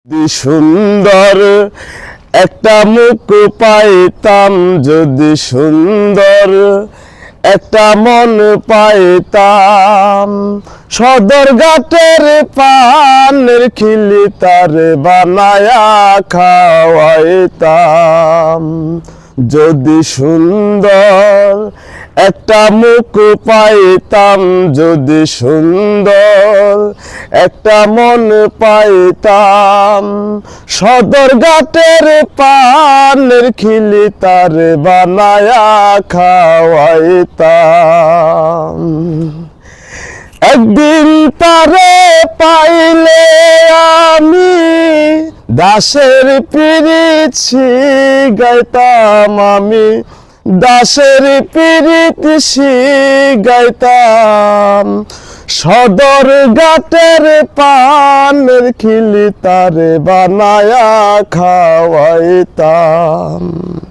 যদি সুন্দর একটা মুখ পাইতাম, যদি সুন্দর একটা মন পাইতাম, সদর ঘাটের পানের খিলি তারে বানায়া খাওয়াইতাম। যদি সুন্দর একটা মুখ পাইতাম, যদি সুন্দর একটা মন পাইতাম, সদর ঘাটের পানের খিলি তারে বানায়া খাওয়াইতাম। একদিন তারে পাইলে আমি দাসের পিরিত গাইতাম, আমি দাসের পিরিত গাইতাম, সদর ঘাটের পানের খিলি তারে বানায়া খাওয়াইতাম।